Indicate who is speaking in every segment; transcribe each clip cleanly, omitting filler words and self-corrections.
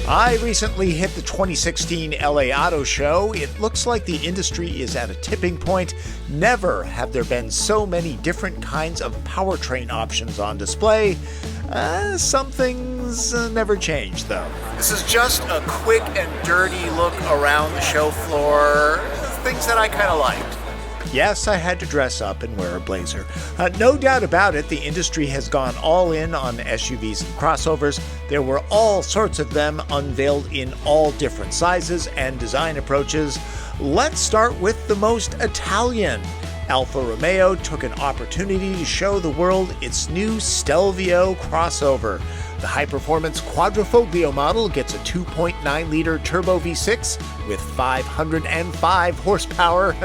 Speaker 1: I recently hit the 2016 LA Auto Show. It looks like the industry is at a tipping point. Never have there been so many different kinds of powertrain options on display. Some things never change, though. This is just a quick and dirty look around the show floor. Things that I kind of liked. Yes, I had to dress up and wear a blazer. No doubt about it, the industry has gone all in on SUVs and crossovers. There were all sorts of them unveiled in all different sizes and design approaches. Let's start with the most Italian. Alfa Romeo took an opportunity to show the world its new Stelvio crossover. The high-performance Quadrifoglio model gets a 2.9-liter turbo V6 with 505 horsepower.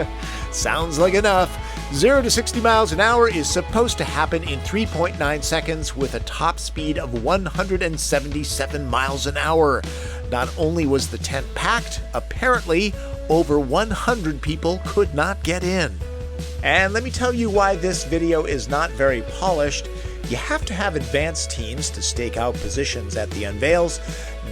Speaker 1: Sounds like enough. 0 to 60 miles an hour is supposed to happen in 3.9 seconds with a top speed of 177 miles an hour. Not only was the tent packed, apparently over 100 people could not get in. And let me tell you why this video is not very polished. You have to have advanced teams to stake out positions at the unveils.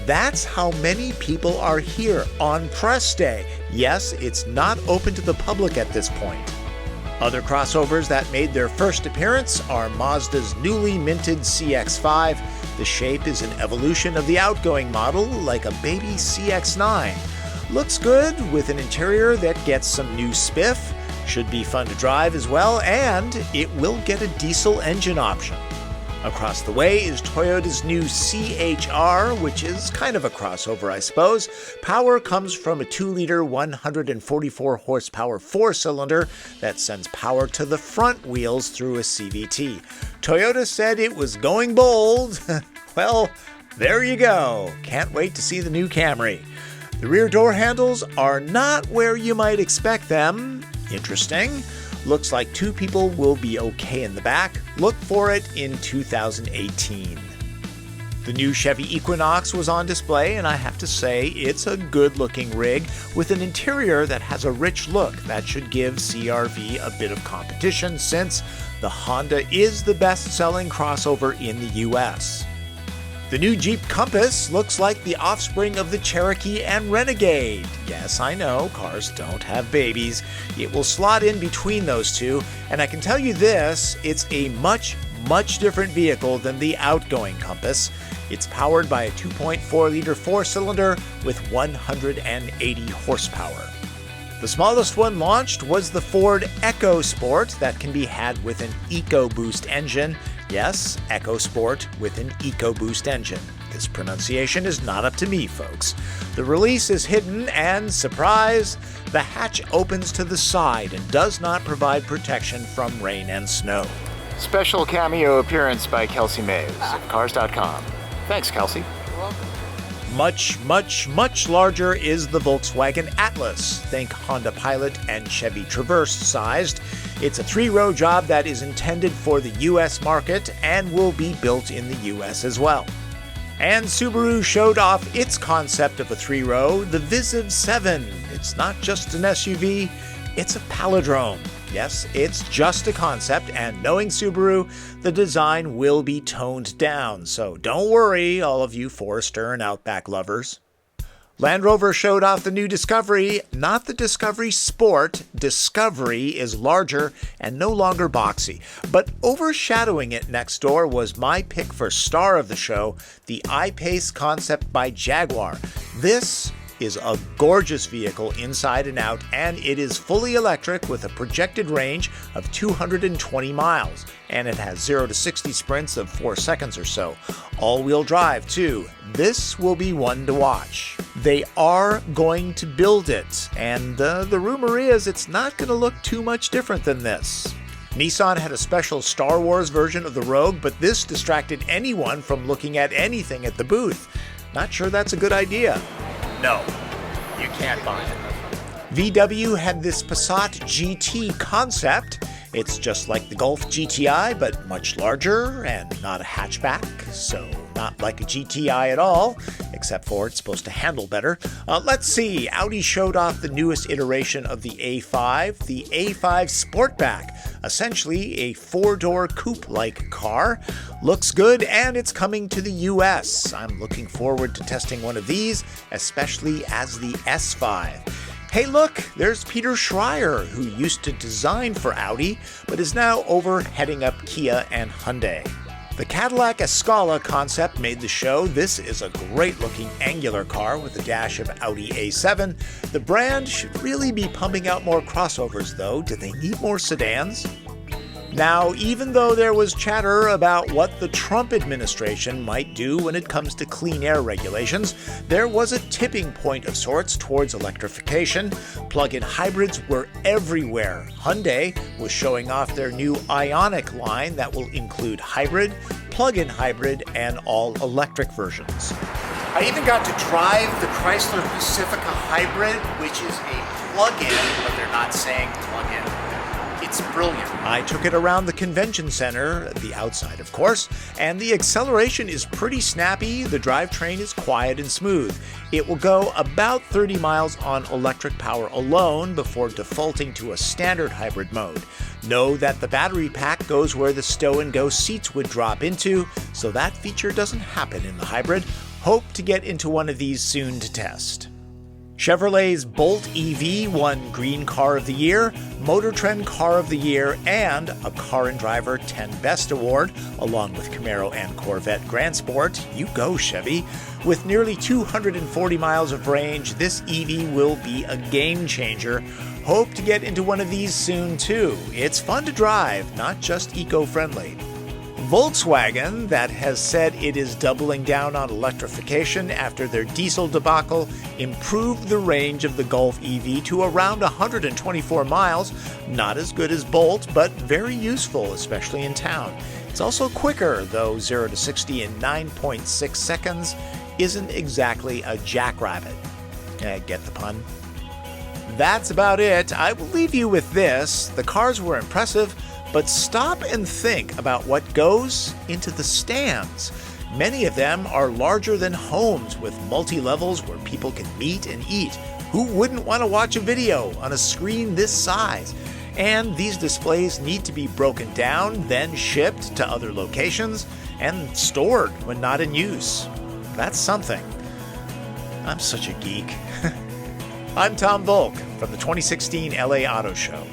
Speaker 1: That's how many people are here on press day. Yes, it's not open to the public at this point. Other crossovers that made their first appearance are Mazda's newly minted CX-5. The shape is an evolution of the outgoing model, like a baby CX-9. Looks good with an interior that gets some new spiff. Should be fun to drive as well, and it will get a diesel engine option. Across the way is Toyota's new CHR, which is kind of a crossover, I suppose. Power comes from a 2-liter, 144 horsepower 4-cylinder that sends power to the front wheels through a CVT. Toyota said it was going bold. Well, there you go. Can't wait to see the new Camry. The rear door handles are not where you might expect them. Interesting. Looks like 2 people will be okay in the back. Look for it in 2018. The new Chevy Equinox was on display, and I have to say it's a good-looking rig with an interior that has a rich look that should give CR-V a bit of competition since the Honda is the best-selling crossover in the US. The new Jeep Compass looks like the offspring of the Cherokee and Renegade. Yes, I know, cars don't have babies. It will slot in between those two, and I can tell you this, it's a much different vehicle than the outgoing Compass. It's powered by a 2.4-liter 4-cylinder with 180 horsepower. The smallest one launched was the Ford EcoSport that can be had with an EcoBoost engine. Yes, EcoSport with an EcoBoost engine. This pronunciation is not up to me, folks. The release is hidden and, surprise, the hatch opens to the side and does not provide protection from rain and snow. Special cameo appearance by Kelsey Mays of Cars.com. Thanks, Kelsey.
Speaker 2: You're welcome.
Speaker 1: Much larger is the Volkswagen Atlas. Think Honda Pilot and Chevy Traverse sized. It's a 3-row job that is intended for the US market and will be built in the US as well. And Subaru showed off its concept of a 3-row, the Visiv 7. It's not just an SUV, it's a palindrome. Yes, it's just a concept, and knowing Subaru, the design will be toned down, so don't worry, all of you Forester and Outback lovers. Land Rover showed off the new Discovery, not the Discovery Sport. Discovery is larger and no longer boxy, but overshadowing it next door was my pick for star of the show, the iPace concept by Jaguar. This is a gorgeous vehicle inside and out, and it is fully electric with a projected range of 220 miles, and it has 0 to 60 sprints of 4 seconds or so. All-wheel drive, too. This will be one to watch. They are going to build it, and the rumor is it's not going to look too much different than this. Nissan had a special Star Wars version of the Rogue, but this distracted anyone from looking at anything at the booth. Not sure that's a good idea. No, you can't buy it. VW had this Passat GT concept. It's just like the Golf GTI, but much larger and not a hatchback, so not like a GTI at all, except for it's supposed to handle better. Let's see, Audi showed off the newest iteration of the A5, the A5 Sportback, essentially a four-door coupe-like car. Looks good, and it's coming to the US. I'm looking forward to testing one of these, especially as the S5. Hey look, there's Peter Schreier, who used to design for Audi, but is now over heading up Kia and Hyundai. The Cadillac Scala concept made the show. This is a great-looking angular car with a dash of Audi A7. The brand should really be pumping out more crossovers, though. Do they need more sedans? Now, even though there was chatter about what the Trump administration might do when it comes to clean air regulations, there was a tipping point of sorts towards electrification. Plug-in hybrids were everywhere. Hyundai was showing off their new Ioniq line that will include hybrid, plug-in hybrid, and all-electric versions. I even got to drive the Chrysler Pacifica Hybrid, which is a plug-in, but they're not saying plug-in. It's brilliant. I took it around the convention center, the outside of course, and the acceleration is pretty snappy. The drivetrain is quiet and smooth. It will go about 30 miles on electric power alone before defaulting to a standard hybrid mode. Know that the battery pack goes where the stow-and-go seats would drop into, so that feature doesn't happen in the hybrid. Hope to get into one of these soon to test. Chevrolet's Bolt EV won Green Car of the Year, Motor Trend Car of the Year, and a Car and Driver 10 Best Award, along with Camaro and Corvette Grand Sport. You go, Chevy. With nearly 240 miles of range, this EV will be a game changer. Hope to get into one of these soon, too. It's fun to drive, not just eco-friendly. Volkswagen, that has said it is doubling down on electrification after their diesel debacle, improved the range of the Golf EV to around 124 miles. Not as good as Bolt, but very useful, especially in town. It's also quicker, though 0 to 60 in 9.6 seconds isn't exactly a jackrabbit. Get the pun? That's about it. I will leave you with this. The cars were impressive, but stop and think about what goes into the stands. Many of them are larger than homes with multi-levels where people can meet and eat. Who wouldn't want to watch a video on a screen this size? And these displays need to be broken down, then shipped to other locations, and stored when not in use. That's something. I'm such a geek. I'm Tom Voelk from the 2016 LA Auto Show.